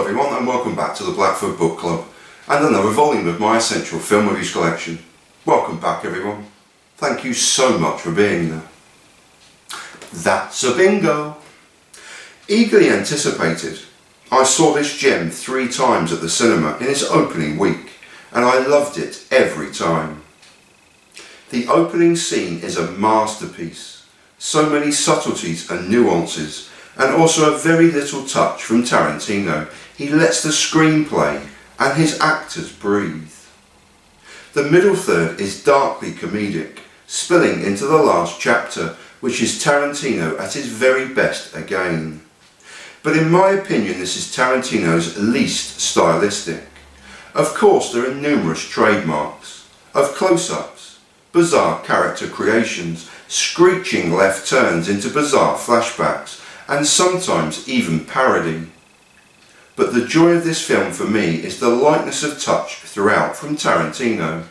everyone, and welcome back to the Blackfoot Book Club and another volume of my essential film reviews collection. Welcome back everyone. Thank you so much for being there. That's a bingo! Eagerly anticipated, I saw this gem 3 times at the cinema in its opening week, and I loved it every time. The opening scene is a masterpiece. So many subtleties and nuances, and also a very little touch from Tarantino. He lets the screenplay and his actors breathe. The middle third is darkly comedic, spilling into the last chapter, which is Tarantino at his very best again. But in my opinion, this is Tarantino's least stylistic. Of course, there are numerous trademarks of close-ups, bizarre character creations, screeching left turns into bizarre flashbacks, and sometimes even parody. But the joy of this film for me is the lightness of touch throughout from Tarantino,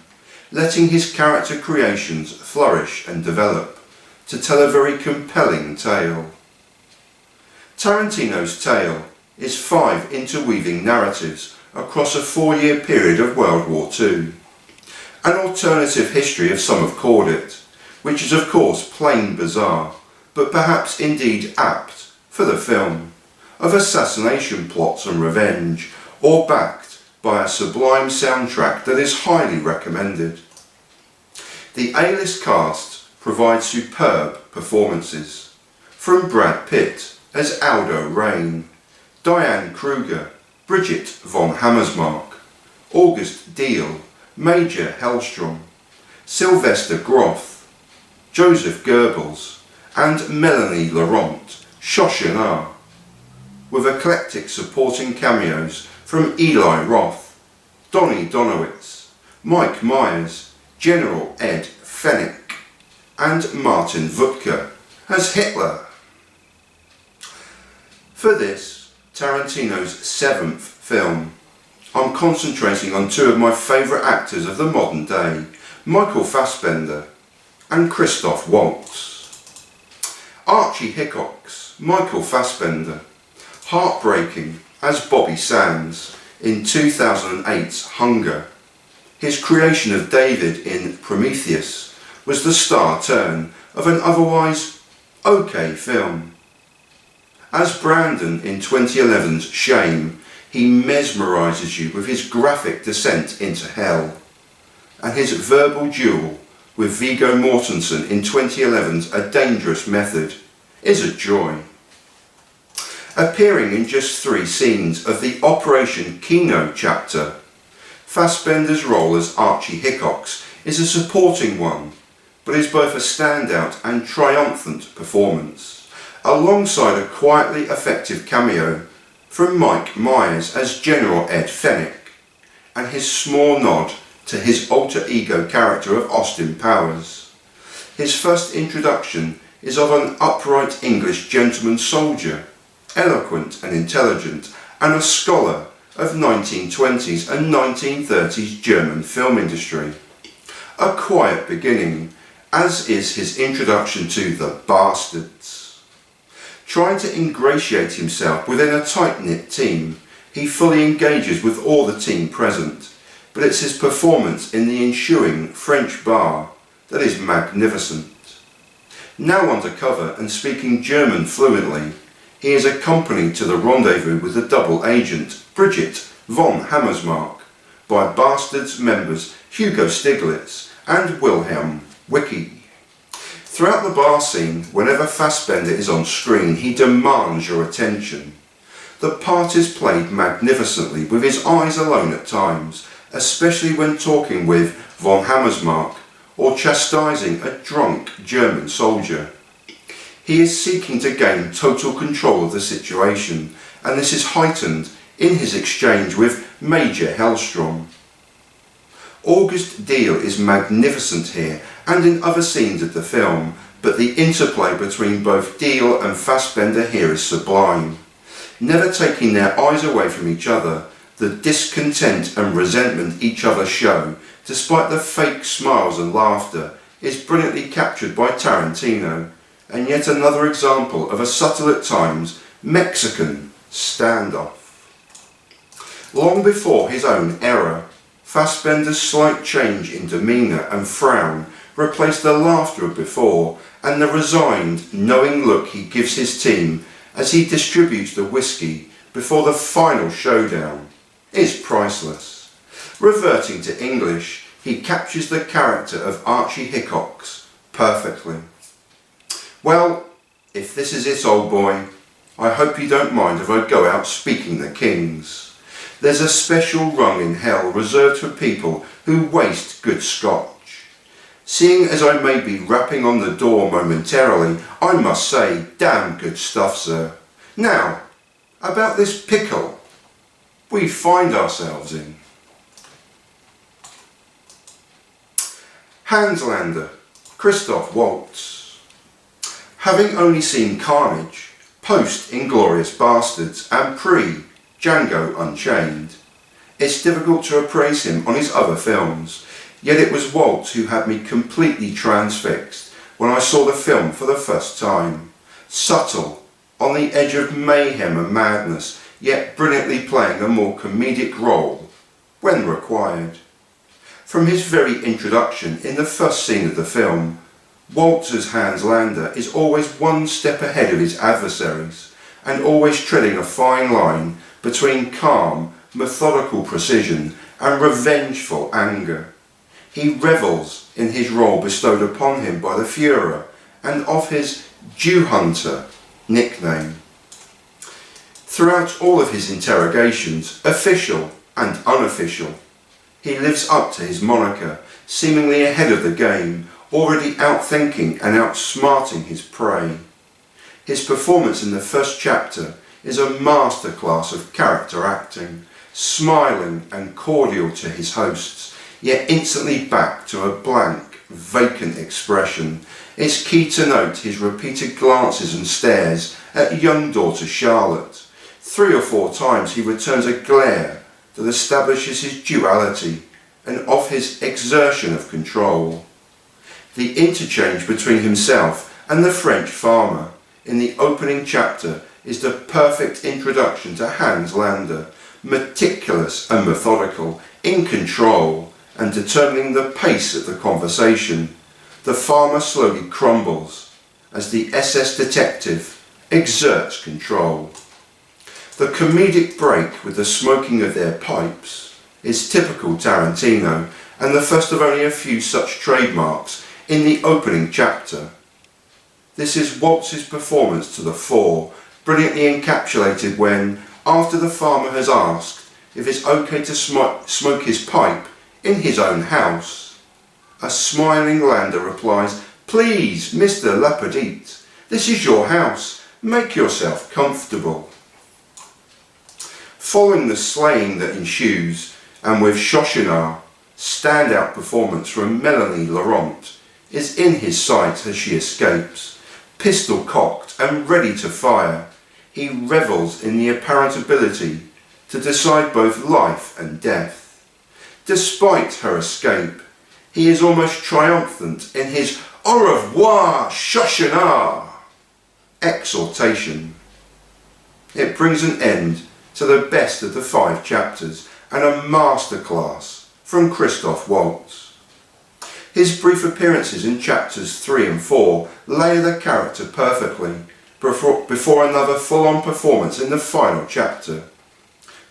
letting his character creations flourish and develop to tell a very compelling tale. Tarantino's tale is 5 interweaving narratives across a 4-year period of World War II. An alternative history, as some have called it, which is of course plain bizarre, but perhaps indeed apt for the film, of assassination plots and revenge, all backed by a sublime soundtrack that is highly recommended. The A-list cast provides superb performances, from Brad Pitt as Aldo Rain, Diane Kruger, Bridget von Hammersmark, August Diehl, Major Hellstrom, Sylvester Groth, Joseph Goebbels, and Melanie Laurent, Shoshana, with eclectic supporting cameos from Eli Roth, Donnie Donowitz, Mike Myers, General Ed Fennick, and Martin Wuttke as Hitler. For this, Tarantino's 7th film, I'm concentrating on 2 of my favourite actors of the modern day, Michael Fassbender and Christoph Waltz. Archie Hickok's Michael Fassbender, heartbreaking as Bobby Sands in 2008's Hunger. His creation of David in Prometheus was the star turn of an otherwise okay film. As Brandon in 2011's Shame, he mesmerises you with his graphic descent into hell, and his verbal duel with Viggo Mortensen in 2011's A Dangerous Method is a joy. Appearing in just 3 scenes of the Operation Kino chapter, Fassbender's role as Archie Hickok's is a supporting one, but is both a standout and triumphant performance, alongside a quietly effective cameo from Mike Myers as General Ed Fennick, and his small nod to his alter ego character of Austin Powers. His first introduction is of an upright English gentleman soldier, eloquent and intelligent, and a scholar of 1920s and 1930s German film industry. A quiet beginning, as is his introduction to the Basterds. Trying to ingratiate himself within a tight-knit team, he fully engages with all the team present, but it's his performance in the ensuing French bar that is magnificent. Now undercover and speaking German fluently, he is accompanied to the rendezvous with the double agent Bridget von Hammersmark by Basterds members Hugo Stiglitz and Wilhelm Wicke. Throughout the bar scene, whenever Fassbender is on screen, he demands your attention. The part is played magnificently with his eyes alone at times, especially when talking with von Hammersmark or chastising a drunk German soldier. He is seeking to gain total control of the situation, and this is heightened in his exchange with Major Hellstrom. August Diehl is magnificent here and in other scenes of the film, but the interplay between both Diehl and Fassbender here is sublime. Never taking their eyes away from each other, the discontent and resentment each other show, despite the fake smiles and laughter, is brilliantly captured by Tarantino, and yet another example of a subtle at times Mexican standoff. Long before his own era, Fassbender's slight change in demeanour and frown replaced the laughter of before, and the resigned, knowing look he gives his team as he distributes the whiskey before the final showdown is priceless. Reverting to English, he captures the character of Archie Hickox perfectly. Well, if this is it, old boy, I hope you don't mind if I go out speaking the kings. There's a special rung in hell reserved for people who waste good scotch. Seeing as I may be rapping on the door momentarily, I must say, damn good stuff, sir. Now, about this pickle we find ourselves in. Hanslander, Christoph Waltz. Having only seen Carnage, post Inglourious Basterds and pre-Django Unchained, it's difficult to appraise him on his other films, yet it was Waltz who had me completely transfixed when I saw the film for the first time. Subtle, on the edge of mayhem and madness, yet brilliantly playing a more comedic role when required. From his very introduction in the first scene of the film, Waltz's Hanslander is always one step ahead of his adversaries and always treading a fine line between calm, methodical precision and revengeful anger. He revels in his role bestowed upon him by the Führer and of his Jew Hunter nickname. Throughout all of his interrogations, official and unofficial, he lives up to his moniker, seemingly ahead of the game, already outthinking and outsmarting his prey. His performance in the first chapter is a masterclass of character acting, smiling and cordial to his hosts, yet instantly back to a blank, vacant expression. It's key to note his repeated glances and stares at young daughter Charlotte. 3 or 4 times he returns a glare that establishes his duality and of his exertion of control. The interchange between himself and the French farmer in the opening chapter is the perfect introduction to Hanslander, meticulous and methodical, in control and determining the pace of the conversation. The farmer slowly crumbles as the SS detective exerts control. The comedic break with the smoking of their pipes is typical Tarantino, and the first of only a few such trademarks in the opening chapter. This is Waltz's performance to the fore, brilliantly encapsulated when, after the farmer has asked if it's okay to smoke his pipe in his own house, a smiling Lander replies, "Please, Mr. Lapidite, this is your house, make yourself comfortable." Following the slaying that ensues, and with Chochinard, standout performance from Melanie Laurent is in his sight as she escapes. Pistol cocked and ready to fire, he revels in the apparent ability to decide both life and death. Despite her escape, he is almost triumphant in his "Au revoir, Chochinard!" exhortation. It brings an end to the best of the 5 chapters and a masterclass from Christoph Waltz. His brief appearances in chapters 3 and 4 layer the character perfectly before another full-on performance in the final chapter.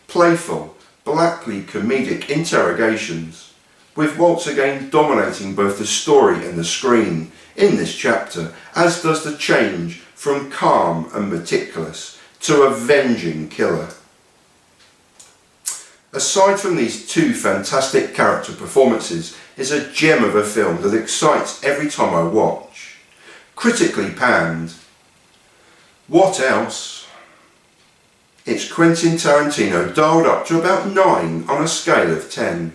Playful, blackly comedic interrogations, with Waltz again dominating both the story and the screen in this chapter, as does the change from calm and meticulous to avenging killer. Aside from these 2 fantastic character performances is a gem of a film that excites every time I watch. Critically panned. What else? It's Quentin Tarantino dialed up to about 9 on a scale of 10.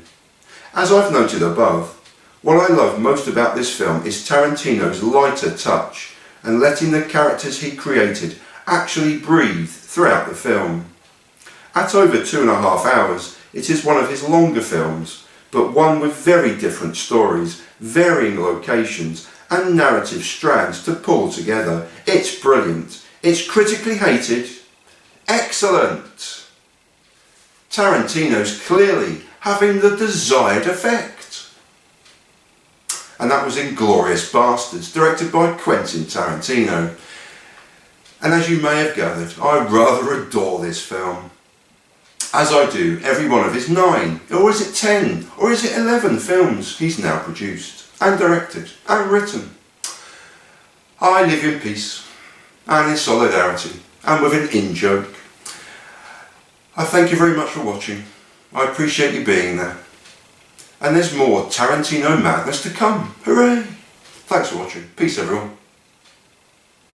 As I've noted above, what I love most about this film is Tarantino's lighter touch and letting the characters he created actually breathe throughout the film. At over 2.5 hours, it is one of his longer films, but one with very different stories, varying locations and narrative strands to pull together. It's brilliant. It's critically hated. Excellent! Tarantino's clearly having the desired effect. And that was Inglourious Basterds, directed by Quentin Tarantino. And as you may have gathered, I rather adore this film. As I do every one of his 9, or is it 10, or is it 11 films he's now produced, and directed, and written. I live in peace, and in solidarity, and with an in-joke. I thank you very much for watching. I appreciate you being there. And there's more Tarantino madness to come. Hooray! Thanks for watching. Peace everyone.